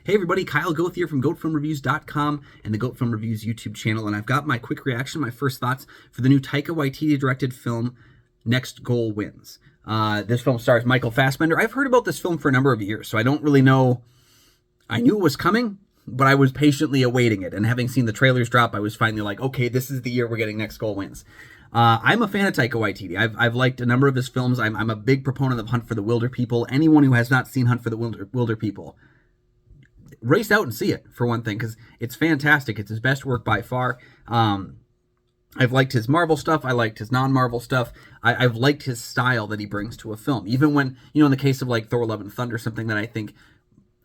Hey everybody, Kyle Goeth here from GoatFilmReviews.com and the Goat Film Reviews YouTube channel, and I've got my quick reaction, my first thoughts for the new Taika Waititi directed film, Next Goal Wins. This film stars Michael Fassbender. I've heard about this film for a number of years, so I don't really know. I knew it was coming, but I was patiently awaiting it, and having seen the trailers drop, I was finally like, okay, this is the year we're getting Next Goal Wins. I'm a fan of Taika Waititi. I've liked a number of his films. I'm a big proponent of Hunt for the Wilder People. Anyone who has not seen Hunt for the Wilder People, race out and see it, for one thing, because it's fantastic. It's his best work by far. I've liked his Marvel stuff. I liked his non-Marvel stuff. I've liked his style that he brings to a film. Even when, in the case of like Thor Love and Thunder, something that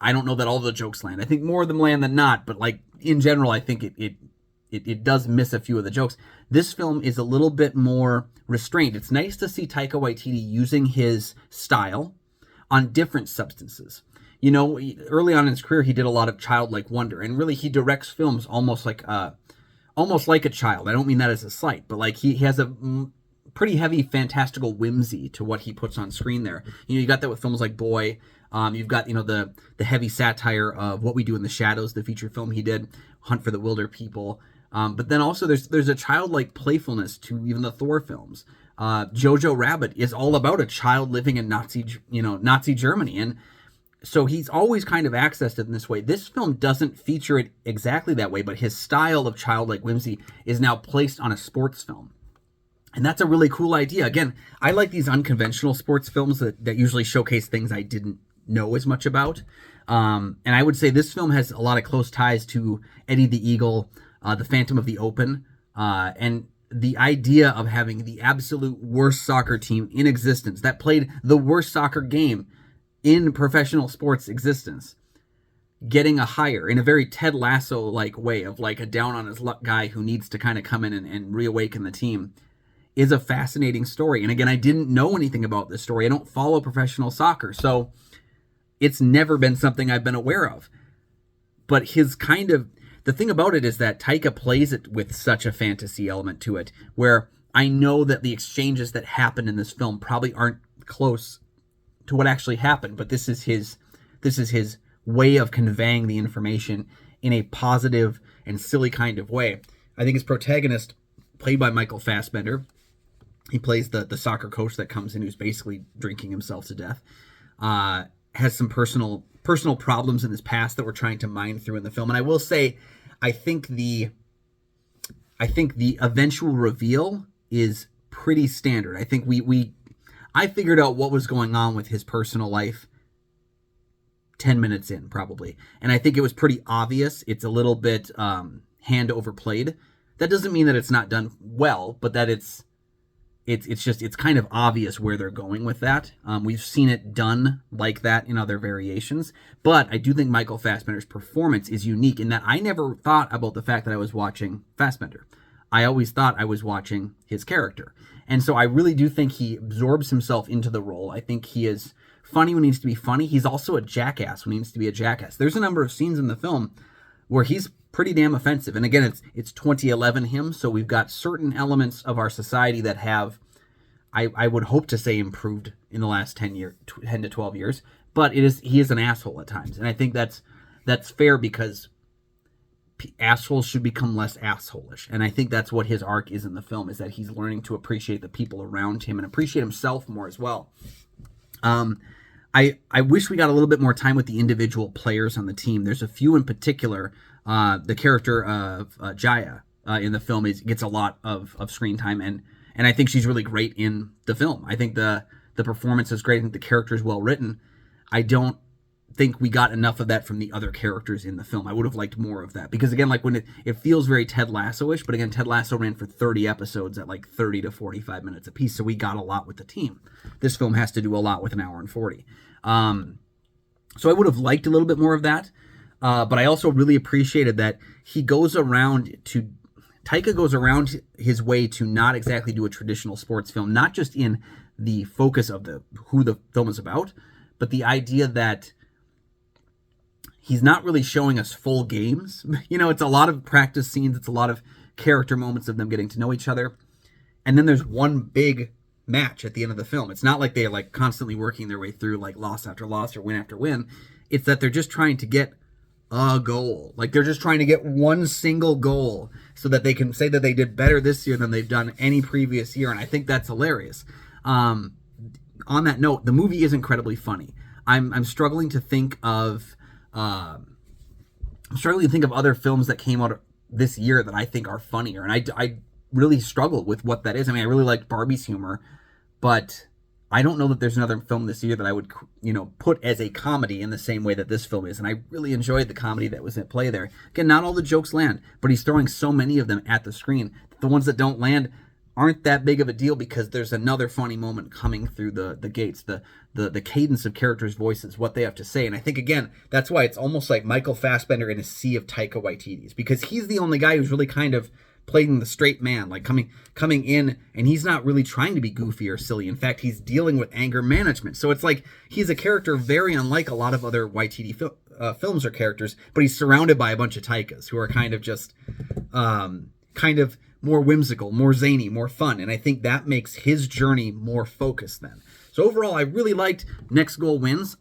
I don't know that all the jokes land. I think more of them land than not, but like in general, I think it does miss a few of the jokes. This film is a little bit more restrained. It's nice to see Taika Waititi using his style on different substances. Early on in his career, he did a lot of childlike wonder, and really he directs films almost like a child. I don't mean that as a slight, but like he has a pretty heavy fantastical whimsy to what he puts on screen there. You got that with films like Boy. You've got the heavy satire of What We Do in the Shadows, the feature film he did, Hunt for the Wilder People. But then also there's a childlike playfulness to even the Thor films. Jojo Rabbit is all about a child living in Nazi Germany, and so he's always kind of accessed it in this way. This film doesn't feature it exactly that way, but his style of childlike whimsy is now placed on a sports film. And that's a really cool idea. Again, I like these unconventional sports films that usually showcase things I didn't know as much about. And I would say this film has a lot of close ties to Eddie the Eagle, The Phantom of the Open, and the idea of having the absolute worst soccer team in existence that played the worst soccer game in professional sports existence getting a hire in a very Ted Lasso-like way of like a down-on-his-luck guy who needs to kind of come in and reawaken the team is a fascinating story. And again, I didn't know anything about this story. I don't follow professional soccer, so it's never been something I've been aware of. But the thing about it is that Taika plays it with such a fantasy element to it, where I know that the exchanges that happen in this film probably aren't close to what actually happened, but this is his way of conveying the information in a positive and silly kind of way. I think his protagonist, played by Michael Fassbender, he plays the soccer coach that comes in who's basically drinking himself to death, has some personal problems in his past that we're trying to mine through in the film. And I will say, I think the eventual reveal is pretty standard. I think I figured out what was going on with his personal life 10 minutes in, probably. And I think it was pretty obvious. It's a little bit hand overplayed. That doesn't mean that it's not done well, but that it's kind of obvious where they're going with that. We've seen it done like that in other variations, but I do think Michael Fassbender's performance is unique in that I never thought about the fact that I was watching Fassbender. I always thought I was watching his character. And so I really do think he absorbs himself into the role. I think he is funny when he needs to be funny. He's also a jackass when he needs to be a jackass. There's a number of scenes in the film where he's pretty damn offensive. And again, it's 2011 him, so we've got certain elements of our society that have, I would hope to say, improved in the last 10 to 12 years. But he is an asshole at times. And I think that's fair because assholes should become less assholish. And I think that's what his arc is in the film, is that he's learning to appreciate the people around him and appreciate himself more as well. I wish we got a little bit more time with the individual players on the team. There's a few in particular. The character of Jaya in the film gets a lot of screen time, and I think she's really great in the film. I think the performance is great. I think the character is well written. I don't think we got enough of that from the other characters in the film. I would have liked more of that, because again, like when it feels very Ted Lasso-ish, but again, Ted Lasso ran for 30 episodes at like 30 to 45 minutes a piece, so we got a lot with the team. This film has to do a lot with an hour and 40. So I would have liked a little bit more of that, but I also really appreciated that Taika goes around his way to not exactly do a traditional sports film, not just in the focus of who the film is about, but the idea that he's not really showing us full games. It's a lot of practice scenes. It's a lot of character moments of them getting to know each other. And then there's one big match at the end of the film. It's not like they're like constantly working their way through like loss after loss or win after win. It's that they're just trying to get a goal. Like they're just trying to get one single goal so that they can say that they did better this year than they've done any previous year. And I think that's hilarious. On that note, the movie is incredibly funny. I'm struggling to think of other films that came out this year that I think are funnier, and I really struggle with what that is. I mean, I really liked Barbie's humor, but I don't know that there's another film this year that I would, put as a comedy in the same way that this film is. And I really enjoyed the comedy that was at play there. Again, not all the jokes land, but he's throwing so many of them at the screen. The ones that don't land aren't that big of a deal because there's another funny moment coming through the gates, the cadence of characters' voices, what they have to say. And I think, again, that's why it's almost like Michael Fassbender in a sea of Taika Waititis, because he's the only guy who's really kind of playing the straight man, like coming in, and he's not really trying to be goofy or silly. In fact, he's dealing with anger management. So it's like he's a character very unlike a lot of other Waititi films or characters, but he's surrounded by a bunch of Taikas who are kind of just kind of more whimsical, more zany, more fun. And I think that makes his journey more focused then. So overall, I really liked Next Goal Wins.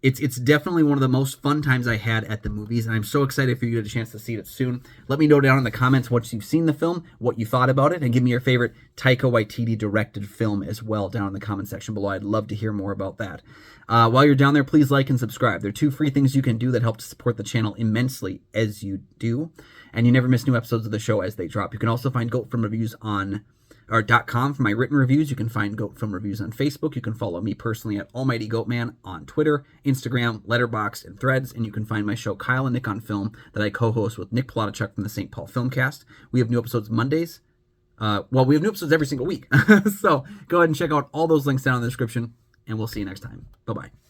It's definitely one of the most fun times I had at the movies, and I'm so excited for you to get a chance to see it soon. Let me know down in the comments once you've seen the film, what you thought about it, and give me your favorite Taika Waititi directed film as well down in the comment section below. I'd love to hear more about that. While you're down there, please like and subscribe. There are 2 free things you can do that help to support the channel immensely as you do, and you never miss new episodes of the show as they drop. You can also find Goat Film Reviews on .com for my written reviews. You can find Goat Film Reviews on Facebook. You can follow me personally at Almighty Goatman on Twitter, Instagram, Letterboxd, and Threads. And you can find my show Kyle and Nick on Film that I co-host with Nick Plotachuk from the St. Paul Filmcast. We have new episodes Mondays. We have new episodes every single week. So go ahead and check out all those links down in the description, and we'll see you next time. Bye-bye.